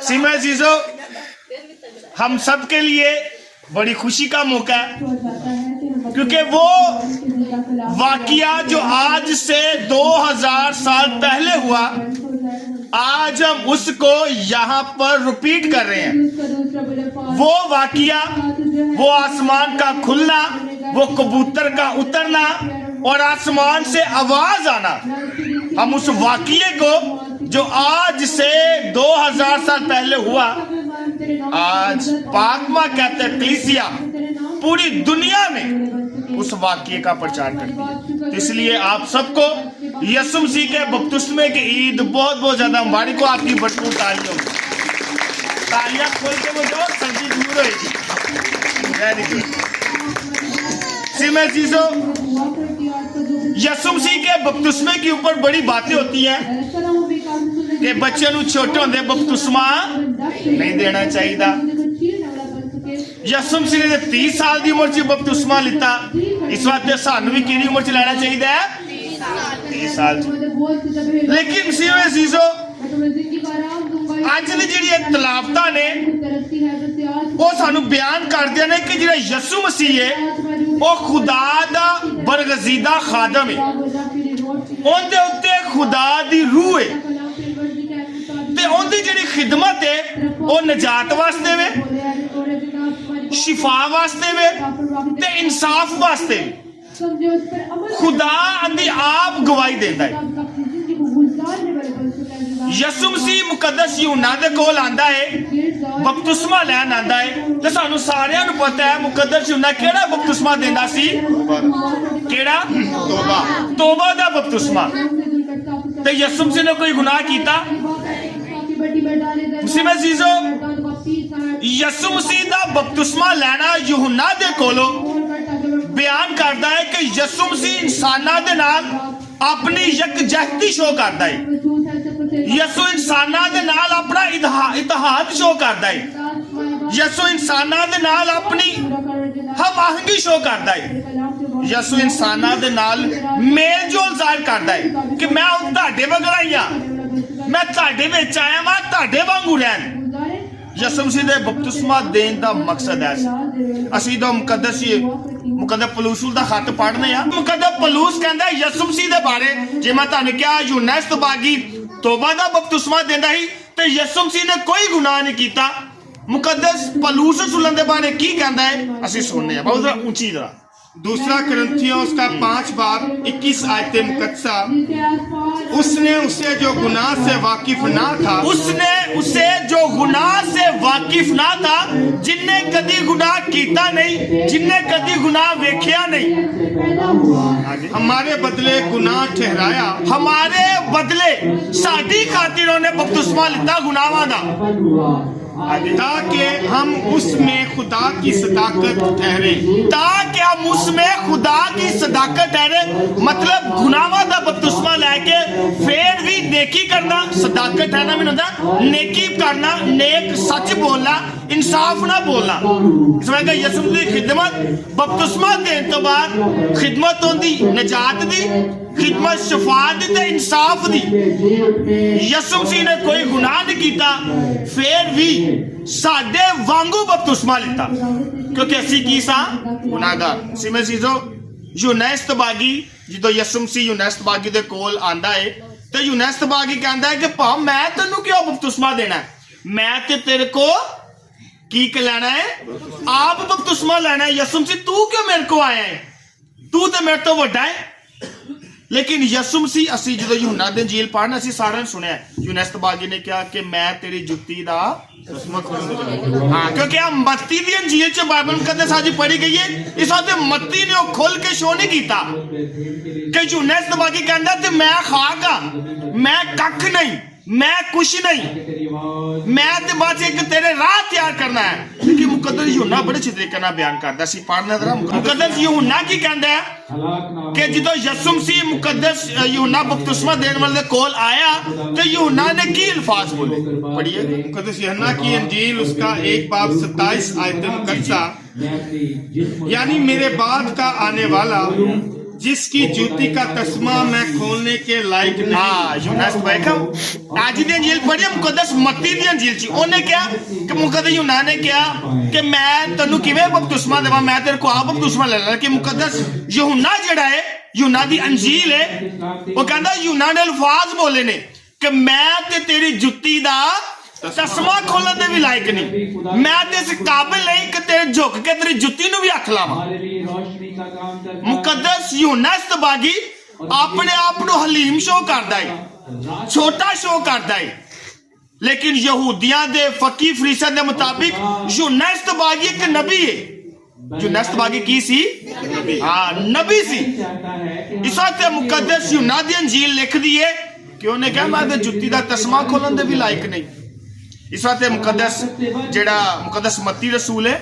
सीमा जीजो, हम सब के लिए बड़ी खुशी का मौका है, क्योंकि वो वाकया जो आज से 2000 साल पहले हुआ, आज हम उसको यहाँ पर रिपीट कर रहे हैं। वो वाकया, वो आसमान का खुलना, वो कबूतर का उतरना और आसमान से आवाज आना, हम उस वाकये को जो आज से 2000 साल पहले हुआ, आज पाकमा कहते हैं कलीसिया पूरी दुनिया में उस वाकये का प्रचार करती है। तो इसलिए आप सबको यीशु मसीह के बपतिस्मे की ईद बहुत बहुत ज्यादा मुबारक हो। आपकी भरपूर तालियों, तालियां खोल के बजाओ, सर्दी दूर होगी। Very good. सीमा चीजों, यीशु मसीह के बपतिस्मे के ऊपर बड़ी बातें होती हैं कि बच्चे नूं छोटे होंदे बपतिस्मा नहीं देना चाहिए। यीशु मसीह ने 30 साल की उम्र च बपतिस्मा लिता, इस वास्ते सानू भी किहड़ी उम्र च लेना चाहिए? 30 साल। लेकिन सीमा चीजों, अज दी जिहड़ी तलावतां ने वो सानू बयान करदियां ने कि जिहड़ा यीशु मसीह है वो खुदा दा बरगजीदा खादम है, उहदे उत्ते खुदा दी रूह है ते उहदी जिहड़ी खिदमत है वो नजात वास्ते वे, शिफा वास्ते वे ते इंसाफ वास्ते। खुदा अंदी आप गवाही देता है। यीशु मसीह मुकद्दस यूहन्ना दे कोल आंदा है, बपतिस्मा लैन आंदा है, ते सानू सारियां नू पता है मुकद्दस यूहन्ना केड़ा बपतिस्मा देंदा सी? केड़ा? तौबा। तौबा दा बपतिस्मा। ते यीशु मसीह ने कोई गुनाह कीता? मुसीबत अजीजों, यीशु मसीह दा बपतिस्मा लेना यूहन्ना दे कोलों बयान करता है कि यीशु मसीह इंसानां दे नाल अपनी यकजहती शो करता है, यीशु इंसानां दे नाल अपना इतिहाद शो करता है, यीशु इंसानां दे नाल अपनी हम आहंगी शो करता है, यीशु इंसानां दे नाल मेल जोल जाहिर करता है कि मैं हुण तुहाडे वंगा ही हां, मैं तुहाडे विच आया वां, तुहाडे वांगू रहन। यीशु मसीह दे बपतिस्मा देने का मकसद है। असीं तो मुकद्दस पलूस दा खत पढ़ने आ। मुकद्दस पलूस कहंदा यीशु मसीह दे बारे, जे मैं तुहानू कहा यूहन्ना इस्तबागी तौबा दा बपतिस्मा देंदा ही ते यीशु मसीह ने कोई गुनाह नहीं कीता। मुकद्दस पलूस रसूलन दे बारे की कहंदा है, असीं सुनने आ बहुत ऊंची तरह। दूसरा कुरिन्थियों उसका 5 बाब 21 आयत मुकद्दसा, उसने उसे जो गुनाह से वाकिफ ना था, उसने उसे जो गुनाह से वाकिफ ना था, जिन्ने कदी गुनाह कीता नहीं, जिन्ने कदी गुनाह वेख्या नहीं, हमारे बदले गुनाह ठहराया, हमारे बदले साडी खातिर उन्हें बपतिस्मा लिता गुनाहां दा, ताकि हम उसमें खुदा की सदाकत ठहरे, ताकि हम उसमें खुदा की सदाकत ठहरे। मतलब गुनाहां दा बपतिस्मा लेके फिर भी नेकी करना, सदाकत ठहरना मैंने होता नेकी करना, नेक सच बोलना, इंसाफ ना बोलना। इस वजह यीशु मसीह की खिदमत बपतिस्मा देने तो बाद खिदमत होंदी नजात दी, खिदमत शफात दी ते इंसाफ दी। यीशु मसीह ने कोई गुनाह नहीं कीता, फिर भी साडे वांगू बपतिस्मा लिता, क्योंकि असी की सा गुनाहगार। सीमे चीजों, यूहन्ना इस्तबागी जो यीशु मसीह यूहन्ना इस्तबागी दे कोल आंदा है तो यूहन्ना इस्तबागी कहता है कि भाव मैं तेनू क्यों बपतिस्मा देना है, मैं ते तेरे को की लेना है, आप बपतिस्मा लेना है। यीशु मसीह तू क्यों मेरे को आया है, तू तो मेरे तो वड्डा है। लेकिन यीशु मसीह असी जो यूहन्ना दी इंजील पढ़ना असी सारे ने सुनिया, यूहन्ना इस्तबागी ने कहा कि मैं तेरी जुत्ती दा हाँ, क्योंकि हम मत्ती दी इंजील च बाइबल मुकद्दस आज पढ़ी गई है, इस वास्ते मत्ती ने खोल के शो नहीं कीता कि यूहन्ना इस्तबागी कहंदा ते मैं खाक हां, मैं कख नहीं, मैं कुछ नहीं, मैं ते बस एक तेरे राह तैयार करना है। लेकिन मुकद्दस यूहन्ना बड़े अच्छे तरीके नाल बयान करदा सी। पढ़ना जरा मुकद्दस यूहन्ना की कहंदा है कि जो यीशु मसीह मुकद्दस यूहन्ना बपतिस्मा देने वाले कोल आया तो यूहन्ना ने की अल्फाज बोले, पढ़िए मुकद्दस यूहन्ना की इंजील उसका 1 बाब 27 आयत मुकद्दसा, यानी मेरे बाद का आने वाला जिसकी जूती का तस्मा मैं खोलने के लायक नहीं। हाँ यूहन्ना इस्तबागी आज दी अंजील पढ़ी मुकद्दस मत्ती दी अंजील ची ਉਹਨੇ ਕਿਹਾ ਕਿ ਮੁਕੱਦਸ यूहन्ना ने ਕਿਹਾ ਕਿ ਮੈਂ ਤੈਨੂੰ ਕਿਵੇਂ ਬਪਤਿਸਮਾ ਦੇਵਾਂ ਮੈਂ ਤੇਰੇ ਕੋ ਆਪ ਬਪਤਿਸਮਾ ਲੈ ਲੈਣਾ ਕਿ ਮੁਕੱਦਸ यूहन्ना ਜਿਹੜਾ ਹੈ यूहन्ना ਦੀ ਅੰਜੀਲ ਹੈ ਉਹ ਕਹਿੰਦਾ यूहन्ना ਨੇ ਅਲਫਾਜ਼ ਬੋਲੇ ਨੇ ਕਿ ਮੈਂ ਤੇ ਤੇਰੀ ਜੁੱਤੀ ਦਾ ਤਸਮਾ ਖੋਲਣ ਦੇ ਵੀ ਲਾਇਕ ਨਹੀਂ ਮੈਂ ਤੇ ਇਸ ਕਾਬਿਲ ਨਹੀਂ ਕਿ ਤੇਰੇ ਝੁਕ ਕੇ ਤੇਰੀ ਜੁੱਤੀ ਨੂੰ ਵੀ ਹੱਥ ਲਾਵਾਂ ਮੁਕੱਦਸ यूहन्ना इस्तबागी ਆਪਣੇ ਆਪ ਨੂੰ ਹਲੀਮ ਸ਼ੋ ਕਰਦਾ ਹੈ ਛੋਟਾ ਸ਼ੋ ਕਰਦਾ ਹੈ ਲੇਕਿਨ ਯਹੂਦੀਆਂ ਦੇ ਫਕੀ ਫਰੀਸਾਂ ਦੇ ਮੁਤਾਬਿਕ यूहन्ना इस्तबागी ਇੱਕ ਨਬੀ ਹੈ यूहन्ना इस्तबागी ਕੀ ਸੀ ਹਾਂ ਨਬੀ ਸੀ ਇਸ ਵਾਸਤੇ ਮੁਕੱਦਸ यूहन्ना ਦੀ ਅੰਜੀਲ ਲਿਖਦੀ ਹੈ ਕਿ ਉਹਨੇ ਕਿਹਾ ਮੈਂ ਤੇ ਜੁੱਤੀ ਦਾ ਤਸਮਾ ਖੋਲਣ ਦੇ ਵੀ ਲਾਇਕ ਨਹੀਂ ਇਸ ਵਾਸਤੇ ਮੁਕੱਦਸ ਜਿਹੜਾ ਮੁਕੱਦਸ ਮੱਤੀ ਰਸੂਲ ਹੈ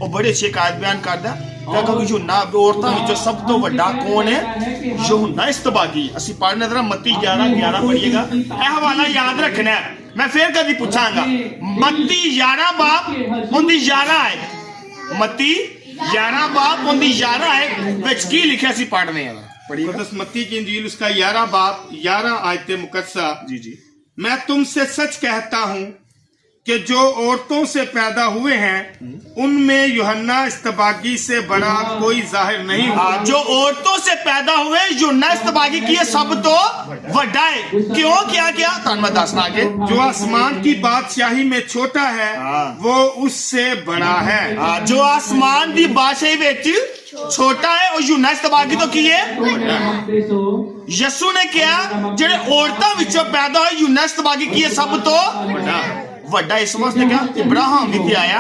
ਉਹ ਬੜੇ ਅੱਛੇ ਕਾਇਦ ਬਿਆਨ ਕਰਦਾ ਕਿਉਂਕਿ यूहन्ना ਔਰਤਾਂ ਵਿੱਚੋਂ ਸਭ ਤੋਂ ਵੱਡਾ ਕੌਣ ਹੈ यूहन्ना इस्तबागी ਅਸੀਂ ਪੜ੍ਹਨੇ ਤਰ੍ਹਾਂ ਮੱਤੀ 11:11 ਪੜ੍ਹੀਏਗਾ ਇਹ ਹਵਾਲਾ ਯਾਦ ਰੱਖਣਾ ਹੈ ਮੈਂ ਫੇਰ ਕਦੀ ਪੁੱਛਾਂਗਾ ਮੱਤੀ 11 ਬਾਪ ਉਹਦੀ 11 ਹੈ ਮੱਤੀ 11 ਬਾਪ ਉਹਦੀ 11 ਹੈ ਵਿੱਚ ਕੀ ਲਿਖਿਆ ਸੀ ਪੜ੍ਹਨੇ ਆ मुकद्दस मत्ती की इंजील उसका 11 बाप 11 आयत मुकद्दसा। जी मैं तुमसे सच कहता हूँ कि जो औरतों से पैदा हुए हैं उनमें यूहन्ना इस्तबागी से बड़ा कोई जाहिर नहीं हुआ। जो औरतों से पैदा हुए यूहन्ना इस्तबागी की सब तो वड्डा है क्यों क्या क्या तान मैं दसना आगे जो आसमान की बादशाही में छोटा है वो उससे बड़ा है। जो आसमान की बादशाही विच छोटा है और यूहन्ना इस्तबागी तो की है यसू ने कहा जेड़े औरतां विचों पैदा होए यूहन्ना इस्तबागी की है सब तो ਵੱਡਾ ਇਸ ਵਾਸਤੇ ਕਿਹਾ ਇਬਰਾਹਿਮ ਵੀ ਤੇ ਆਇਆ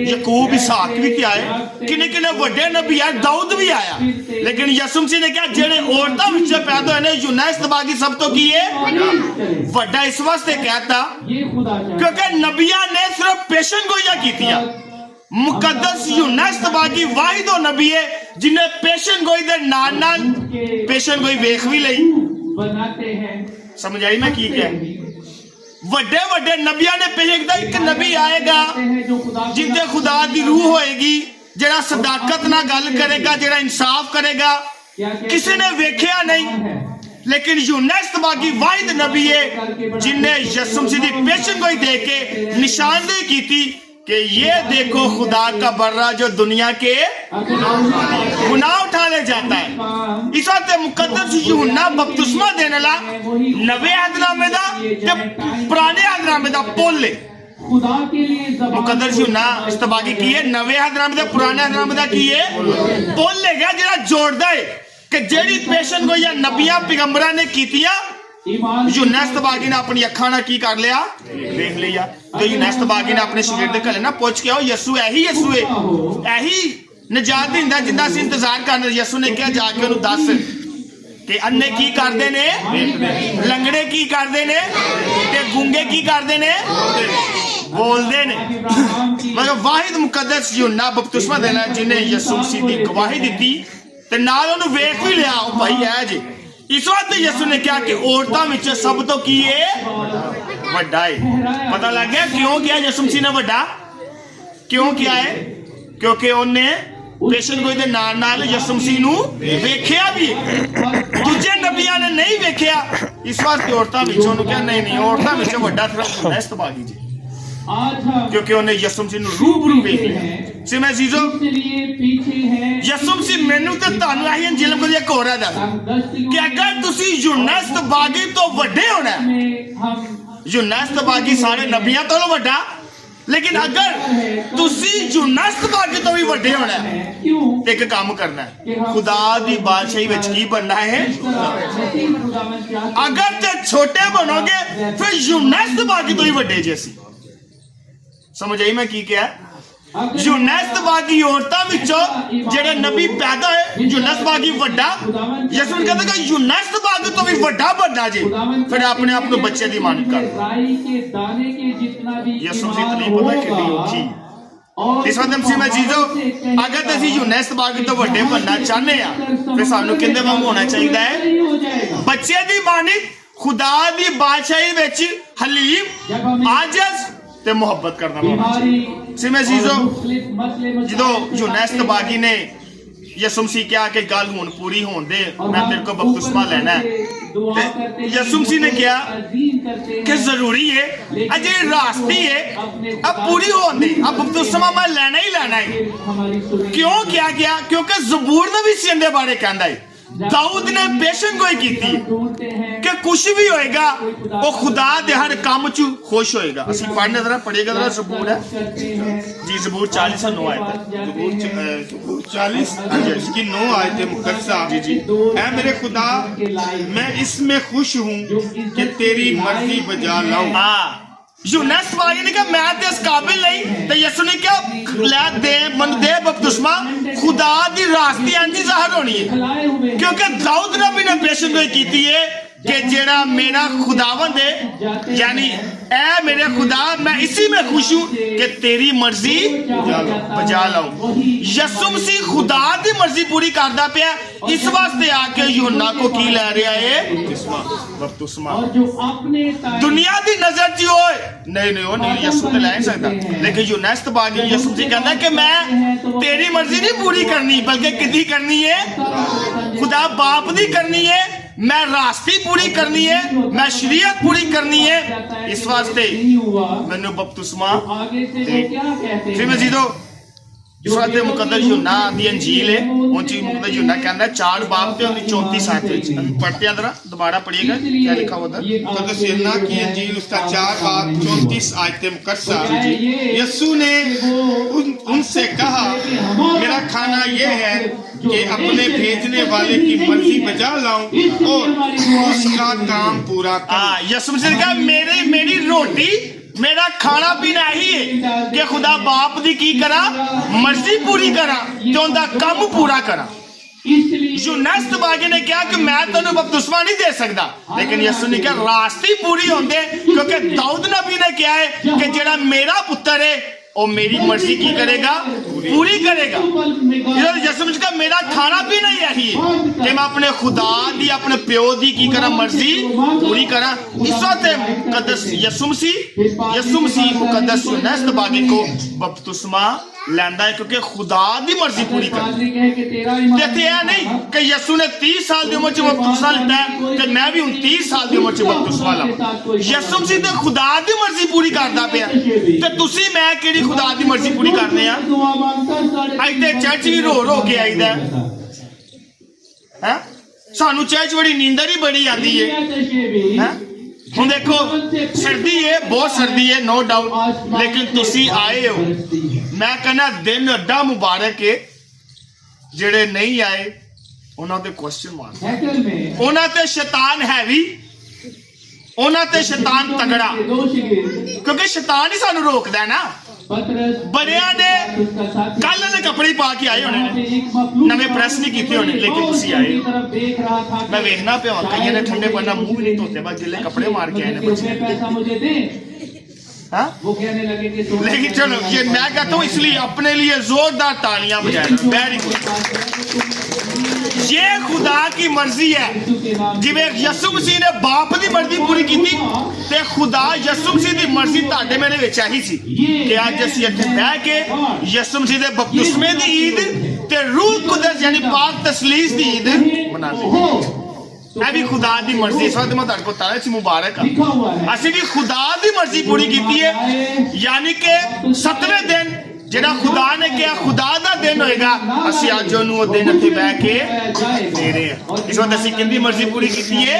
ਯਾਕੂਬ ਇਸਾਕ ਵੀ ਤੇ ਆਏ ਕਿੰਨੇ ਕਿੰਨੇ ਵੱਡੇ ਨਬੀ ਆ ਦਾਊਦ ਵੀ ਆਇਆ ਲੇਕਿਨ ਯਿਸੂ ਮਸੀਹ ਨੇ ਕਿਹਾ ਜਿਹੜੇ ਔਰਤਾਂ ਵਿੱਚ ਪੈਦਾ ਹੋਏ ਨੇ यूहन्ना इस्तबागी ਸਭ ਤੋਂ ਕੀ ਹੈ ਵੱਡਾ ਇਸ ਵਾਸਤੇ ਕਹਿਤਾ ਕਿਉਂਕਿ ਨਬੀਆਂ ਨੇ ਸਿਰਫ ਪੇਸ਼ਨ ਗੋਈਆਂ ਕੀਤੀਆਂ ਮੁਕੱਦਸ यूहन्ना इस्तबागी ਵਾਹਿਦੋ ਨਬੀ ਹੈ ਜਿਨੇ ਪੇਸ਼ਨ ਗੋਈ ਦੇ ਨਾਲ ਨਾਲ ਪੇਸ਼ਨ ਗੋਈ ਵੇਖ ਵੀ ਲਈ ਸਮਝ ਆਈ ਮੈਂ ਕੀ ਕਿਹਾ ਵੱਡੇ ਵੱਡੇ ਨਬੀਆਂ ਨੇ ਪਹਿਲੇ ਇੱਕ ਨਬੀ ਆਏਗਾ ਜਿੰਦੇ ਖੁਦਾ ਦੀ ਰੂਹ ਹੋਏਗੀ ਜਿਹੜਾ ਸਦਾਕਤ ਨਾਲ ਗੱਲ ਕਰੇਗਾ ਜਿਹੜਾ ਇਨਸਾਫ ਕਰੇਗਾ ਕਿਸੇ ਨੇ ਵੇਖਿਆ ਨਹੀਂ लेकिन यूहन्ना इस्तबागी वाहिद नबी है जिन्हें यीशु मसीह की पेशेंगोई दे के निशानदेही की थी कि ये देखो खुदा का बर्रा जो दुनिया के गुनाह उठाने जाता है। इस वास्ते मुकद्दस यूहन्ना बपतिस्मा देने ला नवे अहदनामे दा ते पुराने अहदनामे दा पुल मुकद्दस यूहन्ना इस्तबागी की है नवे अहदनामे दा पुराने अहदनामे दा की है पुल है जेड़ा जोड़दा है कि जेड़ी पेशन को या नबियां पैगंबरां ने कीतियां यूहन्ना इस्तबागी ने अपनी अखां नाल की कर लिया देख लिया। तो यूहन्ना इस्तबागी ने अपने शरीर दे घले ना पुछ के आओ यसू ऐही यसू है ऐही नजात दिंदा जिंदा सी इंतजार करना। यसू ने कहा जाके उन्हें दस कि अन्ने की करदे ने लंगड़े की करदे ने ते गूंगे की करदे ने बोलदे ने। मगर वाहिद मुकद्दस यूहन्ना बपतिस्मा देना जिन्हें यसू मसीह की गवाही दी ते नाल उन्हें वेख भी लिया भाई है जी। इस वास्ते यसू ने कहा कि औरतां विच सब तो की है वड्डा है। पता लग गया क्यों किया यसू मसीह ने वड्डा क्यों किया है क्योंकि उन्हें पेशन गोई दे नाल नाल यसू मसीह नूं वेखिया भी दूजे नबियां ने नहीं वेखिया। इस वास्ते औरतां विच उन्होंने कहा नहीं नहीं औरतां विच वड्डा सिर्फ इस्तबागी जी क्योंकि उन्हें यसू मसीह नूं रूबरू वेख लिया। सिमा जीजो यसू मसीह मैनू ते तुहानू आही अंजील को एक होर है दस कि अगर तुसी यूहन्ना इस्तबागी तो वड्डे होना यूहन्ना इस्तबागी सारे नबियां तो वड्डा लेकिन अगर तुसी यूहन्ना इस्तबागी तो भी वड्डे होना एक काम करना है खुदा दी बादशाही विच की बनना है। अगर ते छोटे बनोगे फिर यूहन्ना इस्तबागी तो ही वड्डे जैसी समझ आई मैं की क्या यूहन्ना इस्तबागी औरतां विचों जेड़े नबी पैदा है यूहन्ना इस्तबागी वड्डा यसू ने कहता कि यूहन्ना इस्तबागी तो भी वड्डा बनना जी फिर अपने आप को बच्चे दी मानत कर यसू से तो नहीं पता कितनी औखी इस वक्त मसीह में चीजों अगर तो यूहन्ना इस्तबागी तो वड्डे बनना चाहते हैं फिर सानू किंदे वांग होना चाहिए है बच्चे दी मानत खुदा दी बादशाही विच हलीम आजिज़ ते मुहब्बत करना सिमे चीजों जो यूहन्ना इस्तबागी ने ਯਿਸੂ ਮਸੀਹ ਕਿਹਾ ਕਿ ਗੱਲ ਹੁਣ ਪੂਰੀ ਹੋਣ ਦੇ, ਮੈਂ ਤੇਰੇ ਕੋ ਬਪਤਿਸਮਾ ਲੈਣਾ ਹੈ। ਤੇ ਯਿਸੂ ਮਸੀਹ ਨੇ ਕਿਹਾ ਕਿ ਜ਼ਰੂਰੀ ਹੈ ਅਜੇ ਰਾਸਤੀ ਹੈ अब पूरी होने दे, अब बपतिस्मा मैं लेना ही लेना है। क्यों किया गया? क्योंकि ज़बूर ने भी सिंधे बारे कहता है, दाऊद ने पेशन कोई की थी कि कुछ भी होएगा वो खुदा दे हर काम च खुश होएगा। असि पढ़ने जरा पढ़ेगा जरा ज़बूर है जी, ज़बूर 40 से 9 आयत, ज़बूर 40 इसकी 9 आयतें मुकद्दसा। जी जी। ऐ मेरे खुदा, मैं इसमें खुश हूँ कि तेरी मर्जी बजा लाऊं। हाँ, यूनस वाली ने कहा मैं ते इस काबिल नहीं, तो यीशु ने क्या ले दे मन दे बपतिस्मा, खुदा दी रास्ती अंजी ज़ाहिर होनी है। क्योंकि दाऊद नबी ने पेशन गोई कीती है कि जेड़ा मेरा खुदावंद है, यानी ऐ मेरे खुदा, मैं इसी में खुश हूँ कि तेरी मर्जी बजा लाऊं। यीशु मसीह खुदा दी मर्जी पूरी करदा पिया, इस वास्ते आके यूहन्ना को की ले रहा है बपतिस्मा। दुनिया दी नजर च होए नहीं नहीं वो नहीं यीशु ते ले नहीं सकदा, लेकिन यूहन्ना इस्तबागी यीशु मसीह कहता है कि मैं तेरी मर्जी नहीं पूरी करनी, बल्कि किदी करनी है? खुदा बाप दी करनी है। मैं रास्ती पूरी करनी है, मैं शरीयत पूरी करनी है। इस वास्ते मैंने बपतिस्मा फिर मजीदो इस वास्ते मुकद्दस यूहन्ना दी अंजील है, उन चीज मुकद्दस यूहन्ना कहता है 4 बाब ते 34 आयत पढ़ते हैं जरा दोबारा पढ़िएगा क्या लिखा हुआ था। मुकद्दस यूहन्ना की अंजील उसका 4 बाब 34 आयतें मुकद्दसा। यीशु ने उनसे कहा, मेरा खाना ये है कि अपने भेजने वाले की मर्जी बजा लाऊं और उसका काम पूरा करूं। यीशु मसीह ने कहा मेरी रोटी मेरा खाना पीना ही है कि खुदा बाप दी की करा, मर्जी पूरी करा ते उनदा काम पूरा करा। यूहन्ना इस्तबागी ने कहा कि मैं तेनू बपतिस्मा नहीं दे सकता, लेकिन यीशु ने कहा रास्ती पूरी होंदे, क्योंकि दाऊद नबी ने कहा है कि जेड़ा मेरा पुत्र है और मेरी मर्जी की करेगा, पूरी करेगा। यीशु मसीह का मेरा खाना पीना ही यही है कि मैं अपने खुदा दी अपने प्यो दी की करा मर्जी पूरी करा। इस वास्ते मुकद्दस यीशु मसीह मुकद्दस यूहन्ना इस्तबागी को बपतिस्मा लैंदा है, क्योंकि खुदा दी मर्जी पूरी कर। इत्थे यह नहीं कि यीशु ने 30 साल की उम्र च बपतिस्मा लिता है कि मैं भी 29 साल की उम्र च बपतिस्मा ला। यीशु मसीह ते खुदा दी मर्जी पूरी करदा पिया, ते तुसी मैं किहड़ी खुदा दी मर्जी पूरी करने आ? अज ते चर्च भी रो रो के आईदा है, सानू चर्च बड़ी नींदर ही बड़ी आती है। ਹੁਣ देखो सर्दी है, बहुत सर्दी है, नो डाउट, लेकिन तुसी आए हो, मैं कहना दिन एडा मुबारक है। जेड़े नहीं आए उन्हां ते क्वेश्चन मार्क, उन्हां ते शैतान हैवी, उन्हां ते शैतान तगड़ा, क्योंकि शैतान ही सानू रोकदा है ना। बड़िया ने कल ने कपड़े पा के आए होने, नवे प्रेस नहीं किए होने, लेकिन तुसी आए। मैं वेखना पे कई ने ठंडे पन्ना मुंह भी नहीं धोते, बस गिले कपड़े मार के आए ने बच्चे। लेकिन चलो ये मैं कहता हूँ, इसलिए अपने लिए जोरदार तालियां बजाएं। Very good. ये खुदा की मर्जी है, जिवें यीशु मसीह ने बाप की मर्जी पूरी की थी, ते खुदा यीशु मसीह की मर्जी ताडे मेरे विच आई सी कि अज असीं इत्थे बैठ के यीशु मसीह दे बपतिस्मे दी ईद ते रूह कुदस यानी पाक तसलीस दी ईद मनाते हैं। ऐ भी खुदा दी मर्जी। इस वक्त मैं तुहाडे कोल ताले च मुबारक हां, असीं भी खुदा दी मर्जी पूरी कीती है, यानी कि 7वें दिन जेड़ा खुदा ने कहा खुदा दा दिन होएगा, असीं अज ओनू ओ दिन इत्थे बैठ के दे रहे हैं। इस वक्त असीं किंदी मर्जी पूरी कीती है?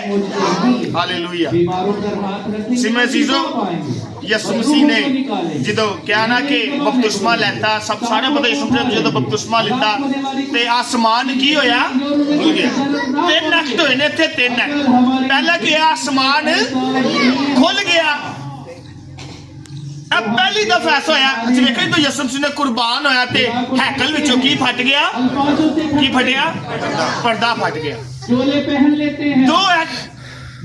हालेलुया। सिमर सीजो यीशु मसीह ने जो क्या ना कि बपतिस्मा लेता, सब सारे पता यीशु मसीह ने जो बपतिस्मा लेता ते आसमान की होया? खुल गया। 3 एक्ट होए ने इत्थे, 3 एक्ट। पहला कि आसमान खुल गया, अब पहली दफा ऐसा होया देखो तो यीशु मसीह ने कुर्बान होया ते हैकल विचों की फट गया? की फटिया? पर्दा फट गया। 2 एक्ट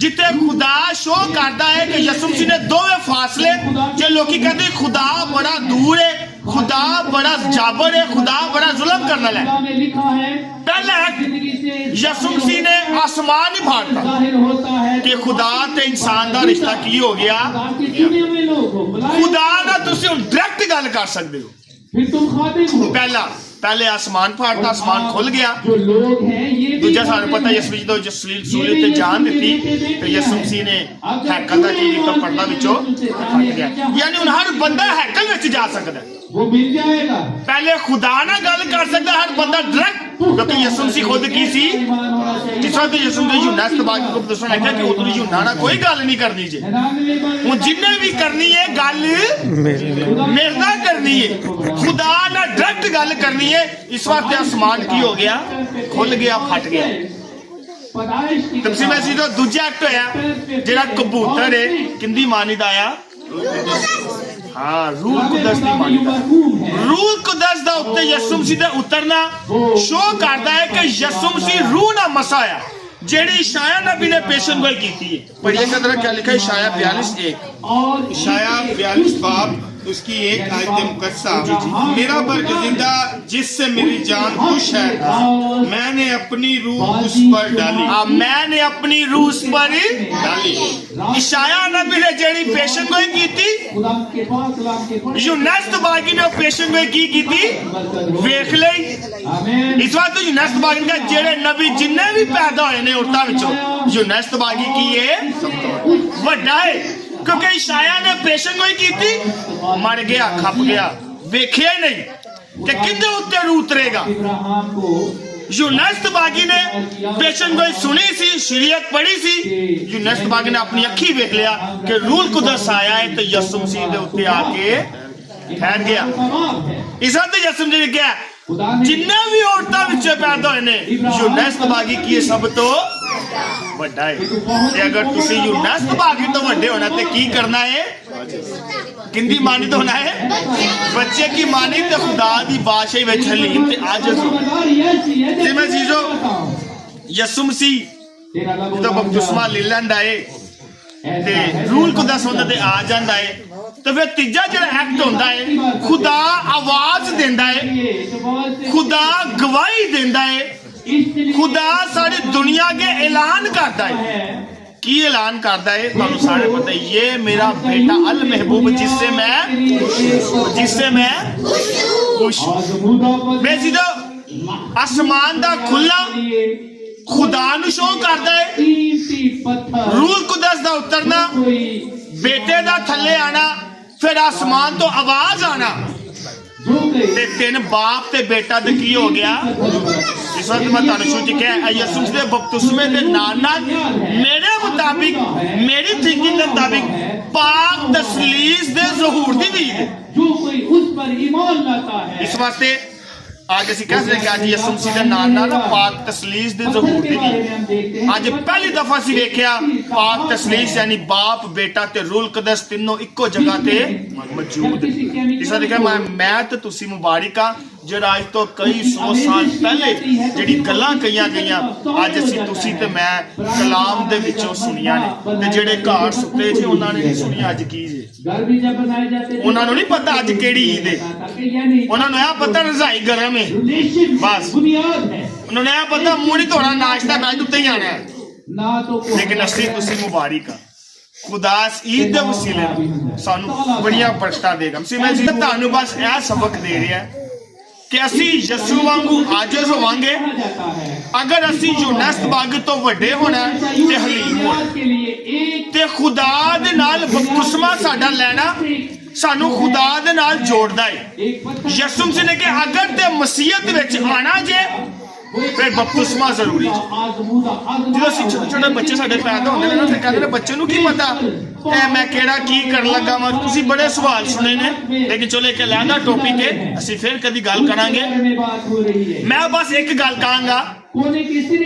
जिथे खुदा शो करता है कि यीशु मसीह ने 2 फासले, जो लोग कहते खुदा बड़ा दूर है, खुदा बड़ा जाबर है, खुदा बड़ा जुल्म करने वाला है। पहला यीशु मसीह ने आसमान ही फाड़ता कि खुदा ते इंसान का रिश्ता की हो गया। खुदा ना तुसी डायरेक्ट गल कर सकते हो। पहला ਪਹਿਲੇ ਆਸਮਾਨ ਫਾੜਤਾ, ਆਸਮਾਨ ਖੁੱਲ ਗਿਆ। जो लोग हैं ये भी ਦੂਜਾ ਸਾਨੂੰ ਪਤਾ ਯਿਸੂ ਜਦੋਂ ਸੂਲੀ ਤੇ ਜਾਨ ਦਿੱਤੀ ਤੇ ਯਿਸੂ ਮਸੀਹ ਨੇ ਹੈਕਲ ਦਾ ਚੀਜ਼ ਦਾ ਪਰਦਾ ਵਿੱਚੋਂ ਫਟ ਗਿਆ। ਯਾਨੀ ਹੁਣ ਹਰ ਬੰਦਾ ਹੈਕਲ ਵਿੱਚ ਜਾ ਸਕਦਾ ਹੈ। वो मिल जाएगा। ਪਹਿਲੇ ਖੁਦਾ ਨਾਲ ਗੱਲ ਕਰ ਸਕਦਾ ਹਰ ਬੰਦਾ ਡਾਇਰੈਕਟ, ਕਿਉਂਕਿ ਯਿਸੂ ਮਸੀਹ ਖੁਦ ਕੀ ਸੀ, ईमान होना चाहिए। ਜਿਸ ਵਾਰ ਯਿਸੂ ਨੇ ਯੂਹੰਨਾ ਸਤਬਾਗ ਨੂੰ ਦੱਸਣਾ ਹੈ ਕਿ ਉਦੋਂ ਯੂਹੰਨਾ ਨਾਲ ਕੋਈ ਗੱਲ ਨਹੀਂ ਕਰਨੀ ਜੇ, ਹੁਣ ਜਿੰਨੇ ਵੀ ਕਰਨੀ ਹੈ ਗੱਲ ਮੇਰੇ ਨਾਲ ਕਰਨੀ ਹੈ, ਖੁਦਾ ਨਾਲ ਡਾਇਰੈਕਟ ਗੱਲ ਕਰਨੀ ਹੈ। ਇਸ ਵਾਸਤੇ ਆਸਮਾਨ ਕੀ ਹੋ ਗਿਆ, ਖੁੱਲ ਗਿਆ, ਫਟ ਗਿਆ। ਤਮਸੀ ਮੈਂ ਸੀ ਜੋ ਦੂਜਾ ਐਕਟ ਹੋਇਆ ਜਿਹੜਾ ਕਬੂਤਰ ਹੈ ਕਿੰਦੀ ਮਾਨੀ ਦਾ ਆਇਆ, ਹਾਂ ਰੂਲ ਕੁਦਸ ਦੀ ਮਾਨੀ ਦਾ। ਰੂਲ ਕੁਦਸ ਦਾ ਉੱਤੇ ਯਿਸੂ ਮਸੀਹ ਦਾ ਉਤਰਨਾ ਸ਼ੋ ਕਰਦਾ ਹੈ ਕਿ ਯਿਸੂ ਮਸੀਹ ਰੂਹ ਨਾਲ ਮਸਾ ਆ, ਜਿਹੜੀ ਇਸ਼ਾਇਆ ਨਬੀ ਨੇ ਪੇਸ਼ਨ ਗੋਈ ਕੀਤੀ ਹੈ। ਪਰ ਇਹ ਕਦਰ क्या लिखा है इशाया 42:1 इशाया 42 बाब उसकी एक आयत मुकद्दसा, मेरा बरगजिंदा जिससे मेरी जान खुश है, मैंने अपनी रूह उस पर डाली। मैंने अपनी रूह उस पर डाली। इशाया नबी ने ਜਿਹੜੀ ਪੇਸ਼ਨ ਗੋਈ ਕੀਤੀ, ਯੂਹੰਨਾ ਸਤਬਾਗੀ ਨੇ ਪੇਸ਼ਨ ਗੋਈ ਕੀ ਕੀਤੀ ਵੇਖ ਲਈ। ਇਸ ਵਾਰ ਤੋਂ ਯੂਹੰਨਾ ਸਤਬਾਗੀ ਦਾ ਜਿਹੜੇ ਨਬੀ ਜਿੰਨੇ ਵੀ ਪੈਦਾ ਹੋਏ ਨੇ ਔਰਤਾਂ ਵਿੱਚੋਂ ਯੂਹੰਨਾ ਸਤਬਾਗੀ ਕੀ ਹੈ, ਵੱਡਾ ਹੈ, ਕਿਉਂਕਿ ਇਸ਼ਾਇਆ ਨੇ ਪੇਸ਼ਨ ਗੋਈ ਕੀਤੀ, ਮਰ ਗਿਆ, ਖੱਪ ਗਿਆ, ਵੇਖਿਆ ਹੀ ਨਹੀਂ ਕਿ ਕਿੱਦੇ ਉੱਤੇ ਰੂਹ ਉਤਰੇਗਾ। ਯੂਹੰਨਾ ਸਤਬਾਗੀ ਨੇ ਪੇਸ਼ਨ ਗੋਈ ਸੁਣੀ ਸੀ, ਸ਼ਰੀਅਤ ਪੜ੍ਹੀ ਸੀ, ਯੂਹੰਨਾ ਸਤਬਾਗੀ ਨੇ ਆਪਣੀ ਅੱਖੀ ਵੇਖ ਲਿਆ ਕਿ ਰੂਹ ਕੁਦਸ ਆਇਆ ਹੈ ਤੇ ਯਿਸੂ ਮਸੀਹ ਦੇ ਉੱਤੇ ਆ ਕੇ ਠਹਿਰ ਗਿਆ। ਇਸ ਤੇ ਯਿਸੂ ਮਸੀਹ ਨੇ ਕਿਹਾ ਜਿੰਨੇ ਵੀ ਔਰਤਾਂ ਵਿੱਚ ਪੈਦਾ ਹੋਏ ਨੇ ਯੂਹੰਨਾ ਸਤਬਾਗੀ ਕੀ ਹੈ ਸਭ ਤੋਂ ਵੱਡਾ ਹੈ। ਤੇ ਅਗਰ ਤੁਸੀਂ ਯੂਹੰਨਾ ਸਤਬਾਗੀ ਤੋਂ ਵੱਡੇ ਹੋਣਾ ਤੇ ਕੀ ਕਰਨਾ ਹੈ, ਕਿੰਦੀ ਮਾਨੀ ਤੋਂ ਹੋਣਾ ਹੈ, ਬੱਚੇ ਕੀ ਮਾਨੀ ਤੇ ਖੁਦਾ ਦੀ ਬਾਦਸ਼ਾਹੀ ਵਿੱਚ ਹਲੀਮ ਤੇ ਆਜਜ਼ ਹੋ। ਤੇ ਮੈਂ ਜੀਜੋ ਯਿਸੂ ਮਸੀਹ ਜਦੋਂ ਬਪਤਿਸਮਾ ਲੈ ਲੈਂਦਾ ਏ ਤੇ ਰੂਲ ਕੁਦਸ ਹੁੰਦਾ ਤੇ ਆ ਜਾਂਦਾ ਏ, ਤੇ ਫਿਰ ਤੀਜਾ ਜਿਹੜਾ ਐਕਟ ਹੁੰਦਾ ਹੈ ਖੁਦਾ ਆਵਾਜ਼ ਦਿੰਦਾ ਹੈ, ਖੁਦਾ ਗਵਾਹੀ ਦਿੰਦਾ ਹੈ, ਖੁਦਾ ਸਾਰੀ ਦੁਨੀਆ के ऐलान करता है। की ऐलान करता है ਤੁਹਾਨੂੰ ਸਾਰੇ ਪਤਾ, ये मेरा बेटा अल महबूब जिससे मैं खुश। मैं सीधा आसमान ਦਾ ਖੁੱਲਾ ਖੁਦਾ ਨੂੰ ਸ਼ੋ ਕਰਦਾ ਹੈ, ਰੂਲ ਕੁਦਸ ਦਾ ਉਤਰਨਾ, ਬੇਟੇ ਦਾ ਥੱਲੇ ਆਣਾ, ਫਿਰ ਆਸਮਾਨ ਤੋਂ ਆਵਾਜ਼ ਆਣਾ, ਤੇ ਤਿੰਨ ਬਾਪ ਤੇ ਬੇਟਾ ਦਾ ਕੀ ਹੋ ਗਿਆ। ਇਸ ਵਕਤ ਮੈਂ ਤੁਹਾਨੂੰ ਸ਼ੁਰੂ ਚ ਕਿਹਾ ਯਿਸੂ ਦੇ ਬਪਤਿਸਮੇ ਦੇ ਨਾਲ ਨਾਲ ਮੇਰੇ ਮੁਤਾਬਿਕ, ਮੇਰੀ ਥਿੰਕਿੰਗ ਦੇ ਮੁਤਾਬਿਕ ਪਾਕ ਤਸਲੀਸ ਦੇ ਜ਼ਹੂਰ ਦੀ ਵੀ ਇਸ ਵਾਸਤੇ ਅੱਜ ਅਸੀਂ ਕਹਿ ਸਕਦੇ ਅੱਜ ਯਿਸੂ ਮਸੀਹ ਦੇ ਨਾਲ ਨਾਲ ਪਾਕ ਤਸਲੀਸ ਦੇ ਜ਼ਹੂਰ ਦੀ ਵੀ ਅੱਜ ਪਹਿਲੀ ਦਫਾ ਅਸੀਂ ਵੇਖਿਆ ਪਾਕ ਤਸਲੀਸ ਯਾਨੀ ਬਾਪ ਬੇਟਾ ਤੇ ਰੂਲ ਕੁਦਸ ਤਿੰਨੋਂ ਇੱਕੋ ਜਗ੍ਹਾ ਤੇ ਮੌਜੂਦ। ਇਸ ਵਾਰ ਦੇਖਿਆ ਮੈਂ ਤੇ ਤੁਸੀਂ ਮੁਬਾਰਕ ਆ ਜਿਹੜਾ ਅੱਜ ਤੋਂ ਕਈ 100 ਸਾਲ ਪਹਿਲੇ ਜਿਹੜੀ ਗੱਲਾਂ ਕਹੀਆਂ ਗਈਆਂ ਅੱਜ ਅਸੀਂ ਤੁਸੀਂ ਤੇ ਮੈਂ ਕਲਾਮ ਦੇ ਵਿੱਚੋਂ ਸੁਣੀਆਂ ਨੇ, ਤੇ ਜਿਹੜੇ ਘਰ ਸੁੱਤੇ ਸੀ ਉਹਨਾਂ ਨੇ ਨਹੀਂ ਸੁਣੀਆਂ ਅੱਜ ਕੀ ਜੇ, ਉਹਨਾਂ ਨੂੰ ਨਹੀਂ ਪਤਾ ਅੱਜ ਕਿਹੜੀ ਈਦ ਹੈ, ਉਹਨਾਂ ਨੂੰ ਇਹ ਪਤਾ ਰਜ਼ਾਈ ਗਰਮ ਹੈ ਬਸ, ਉਹਨਾਂ ਨੂੰ ਇਹ ਪਤਾ ਮੂੰਹ ਨਹੀਂ ਧੋਣਾ, ਨਾਸ਼ਤਾ ਬੈਡ ਉੱਤੇ ਹੀ ਆਣਾ ਹੈ। ਲੇਕਿਨ ਅਸੀਂ ਤੁਸੀਂ ਮੁਬਾਰਕ ਆ, ਖੁਦਾ ਈਦ ਦੇ ਵਸੀਲੇ ਸਾਨੂੰ ਬੜੀਆਂ ਬਰਕਤਾਂ ਦੇਗਾ। ਮੈਂ ਤੁਹਾਨੂੰ ਬਸ ਇਹ ਸਬਕ ਦੇ ਰਿਹਾ ਕਿ ਅਸੀਂ ਯਿਸੂ ਵਾਂਗੂ ਆਜਜ਼ ਹੋਵਾਂਗੇ ਅਗਰ ਅਸੀਂ ਯੂਹੰਨਾ ਸਤਬਾਗੀ ਤੋਂ ਵੱਡੇ ਹੋਣਾ ਤੇ ਹਲੀਮ ਹੋਣਾ, ਤੇ ਖੁਦਾ ਦੇ ਨਾਲ ਬਪਤਿਸਮਾ ਸਾਡਾ ਲੈਣਾ ਸਾਨੂੰ ਖੁਦਾ ਦੇ ਨਾਲ ਜੋੜਦਾ ਹੈ। ਯਿਸੂ ਮਸੀਹ ਨੇ ਕਿ ਅਗਰ ਤੇ ਮਸੀਹਤ ਵਿੱਚ ਆਣਾ ਜੇ ਫਿਰ ਬਪਤਿਸਮਾ ਜ਼ਰੂਰੀ ਹੈ। ਜਦੋਂ ਅਸੀਂ ਛੋਟੇ ਛੋਟੇ ਬੱਚੇ ਸਾਡੇ ਪੈਦਾ ਹੁੰਦੇ ਨੇ ਤੇ ਕਹਿੰਦੇ ਨੇ ਬੱਚੇ ਨੂੰ ਕੀ ਪਤਾ ਮੈਂ ਕਿਹੜਾ ਕੀ ਕਰਨ ਲੱਗਾ ਵਾ, ਤੁਸੀਂ ਬੜੇ ਸਵਾਲ ਸੁਣੇ ਨੇ, ਲੇਕਿਨ ਚਲੋ ਇੱਕ ਅਲੱਗਾ ਟੌਪਿਕ ਹੈ, ਅਸੀਂ ਫਿਰ ਕਦੀ ਗੱਲ ਕਰਾਂਗੇ। ਮੈਂ ਬਸ ਇੱਕ ਗੱਲ ਕਹਾਂਗਾ,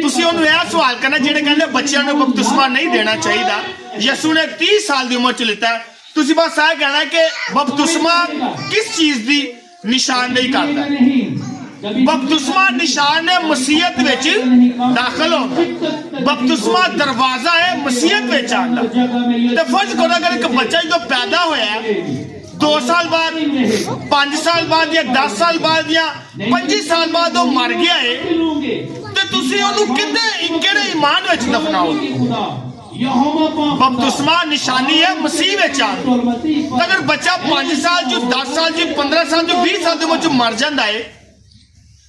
ਤੁਸੀਂ ਉਹਨੂੰ ਇਹ ਸਵਾਲ ਕਰਨਾ ਜਿਹੜੇ ਕਹਿੰਦੇ ਬੱਚਿਆਂ ਨੂੰ ਬਪਤਿਸਮਾ ਨਹੀਂ ਦੇਣਾ ਚਾਹੀਦਾ, ਯਿਸੂ ਨੇ 30 ਸਾਲ ਦੀ ਉਮਰ ਚ ਲਿੱਤਾ, ਤੁਸੀਂ ਬਸ ਇਹ ਕਹਿਣਾ ਕਿ ਬਪਤਿਸਮਾ ਕਿਸ ਚੀਜ਼ ਦੀ ਨਿਸ਼ਾਨਦੇਹੀ ਕਰਦਾ। ਬਪਤਿਸਮਾ ਨਿਸ਼ਾਨ ਹੈ ਮਸੀਹਤ ਵਿੱਚ ਦਾਖਲ ਹੋਣਾ, ਬਪਤਿਸਮਾ ਦਰਵਾਜ਼ਾ ਹੈ ਮਸੀਹਤ ਵਿੱਚ ਆਉਣ ਦਾ। ਤੇ ਫਰਜ਼ ਕਰੋ ਅਗਰ ਇੱਕ ਬੱਚਾ ਜਦੋਂ ਪੈਦਾ ਹੋਇਆ 2 ਸਾਲ ਬਾਅਦ, 5 ਸਾਲ ਬਾਅਦ ਜਾਂ 10 ਸਾਲ ਬਾਅਦ ਜਾਂ 25 ਸਾਲ ਬਾਅਦ ਉਹ ਮਰ ਗਿਆ ਹੈ, ਤੇ ਤੁਸੀਂ ਉਹਨੂੰ ਕਿਹੜੇ ਈਮਾਨ ਵਿੱਚ ਦਫਨਾਓਗੇ। ਬਪਤਿਸਮਾ ਨਿਸ਼ਾਨੀ ਹੈ ਮਸੀਹ ਵਿੱਚ ਆਉਣ। ਅਗਰ ਬੱਚਾ 5 ਸਾਲ ਚ 10 ਸਾਲ ਚ 15 ਸਾਲ ਚ 20 ਸਾਲ ਦੀ ਉਮਰ ਚ ਮਰ ਜਾਂਦਾ ਹੈ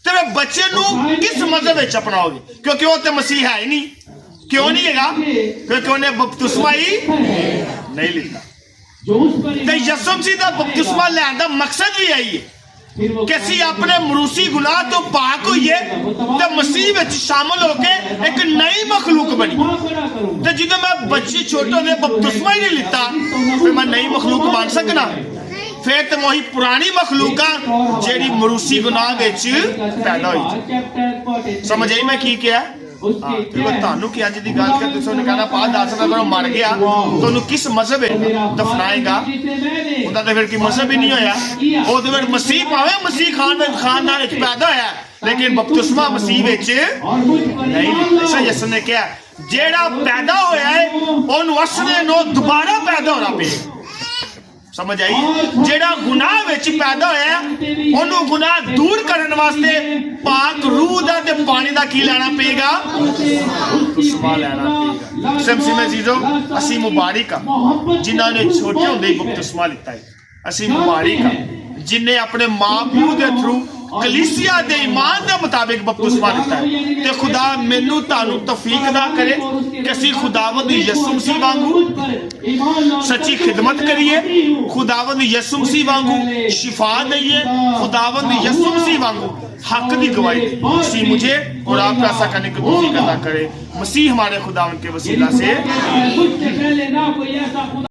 ਤੇ ਫਿਰ ਬੱਚੇ ਨੂੰ ਕਿਸ ਮਜ਼ਹਬ ਵਿੱਚ ਅਪਣਾਓਗੇ? ਕਿਉਂਕਿ ਉਹ ਤੇ ਮਸੀਹ ਹੈ ਹੀ ਨਹੀਂ। ਕਿਉਂ ਨਹੀਂ ਹੈਗਾ? ਕਿਉਂਕਿ ਉਹਨੇ ਬਪਤਿਸਮਾ ਹੀ ਨਹੀਂ ਲਿੱਤਾ। जो उस पर ਤੇ ਯਿਸੂ ਮਸੀਹ ਦਾ ਬਪਤਿਸਮਾ ਲੈਣ ਦਾ ਮਕਸਦ ਵੀ ਇਹੀ ਹੈ फिर वो ਕਿ ਅਸੀਂ ਆਪਣੇ ਮਰੂਸੀ ਗੁਨਾਹ ਤੋਂ ਪਾਕ ਹੋਈਏ ਤੇ ਮਸੀਹ ਵਿੱਚ ਸ਼ਾਮਲ ਹੋ ਕੇ ਇੱਕ ਨਈ ਮਖਲੂਕ ਬਣੀ। वहाँ खड़ा करूंगा। ਤੇ ਜਦੋਂ ਮੈਂ ਬੱਚੇ ਛੋਟੇ ਹੁੰਦੇ ਬਪਤਿਸਮਾ ਹੀ ਨਹੀਂ ਲਿੱਤਾ ਫਿਰ ਮੈਂ ਨਈ ਮਖਲੂਕ ਬਣ ਸਕਣਾ? ਫਿਰ ਤੇ ਮੈਂ ਉਹੀ ਪੁਰਾਣੀ ਮਖਲੂਕ ਆ ਜਿਹੜੀ ਮਰੂਸੀ ਗੁਨਾਹ ਵਿੱਚ ਪੈਦਾ ਹੋਈ। चैप्टर ਸਮਝ ਆਈ ਮੈਂ ਕੀ ਕਿਹਾ? उसके ਤੇ ਮੈਂ ਤੁਹਾਨੂੰ ਕੀ ਅੱਜ ਦੀ ਗੱਲ ਕਰ ਤੁਸੀਂ ਉਹਨੇ ਕਹਿਣਾ ਪਾ ਦੱਸ ਮੈਂ ਮਰ ਗਿਆ ਤੁਹਾਨੂੰ ਕਿਸ ਮਜ਼ਹਬ ਵਿੱਚ ਦਫਨਾਏਗਾ? ਉਹਦਾ ਤਾਂ ਫਿਰ ਕੀ ਮਜ਼ਹਬ ਹੀ ਨਹੀਂ ਹੋਇਆ। ਉਹ ਤਾਂ ਫਿਰ ਮਸੀਹ ਭਾਵੇਂ ਮਸੀਹ ਖਾਨਦਾਨ ਵਿੱਚ ਪੈਦਾ ਹੋਇਆ ਲੇਕਿਨ ਬਪਤਿਸਮਾ ਮਸੀਹ ਵਿੱਚ और मुझ पर ਨਹੀਂ ਲਿੱਤਾ। ਇਸਾ ਯਿਸੂ ਨੇ ਕਿਹਾ ਜਿਹੜਾ ਪੈਦਾ ਹੋਇਆ ਹੈ ਉਹਨੂੰ ਅਸਲੇ ਨੂੰ ਦੁਬਾਰਾ ਪੈਦਾ ਹੋਣਾ ਪਏਗਾ। ਸਮਝ ਆਈ? ਜਿਹੜਾ ਗੁਨਾਹ ਵਿੱਚ ਪੈਦਾ ਹੋਇਆ ਉਹਨੂੰ ਗੁਨਾਹ ਦੂਰ ਕਰਨ ਵਾਸਤੇ ਪਾਕ ਰੂਹ ਦਾ ਤੇ ਪਾਣੀ ਦਾ ਕੀ ਲੈਣਾ ਪਏਗਾ? ਬਪਤਿਸਮਾ ਲੈਣਾ ਪਏਗਾ। ਸਮਝੀ ਜੀਜੋ ਅਸੀਂ ਮੁਬਾਰਕ ਆ ਜਿਨ੍ਹਾਂ ਨੇ ਛੋਟੇ ਹੁੰਦੇ ਹੀ ਬਪਤਿਸਮਾ ਲਿੱਤਾ ਹੈ। ਅਸੀਂ ਮੁਬਾਰਕ ਆ ਜਿਨ੍ਹਾਂ ਆਪਣੇ ਮਾਂ-ਪਿਓ ਦੇ ਥਰੂ ਕਲੀਸਿਆ ਦੇ ਈਮਾਨ ਦੇ ਮੁਤਾਬਿਕ ਬਪਤਿਸਮਾ ਲਿੱਤਾ ਹੈ। ਤੇ ਖੁਦਾ ਮੈਨੂੰ ਤੁਹਾਨੂੰ ਤੌਫੀਕ ਅਤਾ ਕਰੇ ਕਿ ਅਸੀਂ ਖੁਦਾਵੰਦ ਯਿਸੂ ਮਸੀਹ ਵਾਂਗੂ ਸੱਚੀ ਖਿਦਮਤ ਕਰੀਏ, ਖੁਦਾਵੰਦ ਯਿਸੂ ਮਸੀਹ ਵਾਂਗੂ शिफा दइए, खुदावंद यीशु मसीह वांगू हक की गवाही दे। मसीह मुझे और आपका ऐसा करने की तौफीक अता करे। मसीह हमारे खुदावंद के वसीला से मुझसे पहले ना कोई ऐसा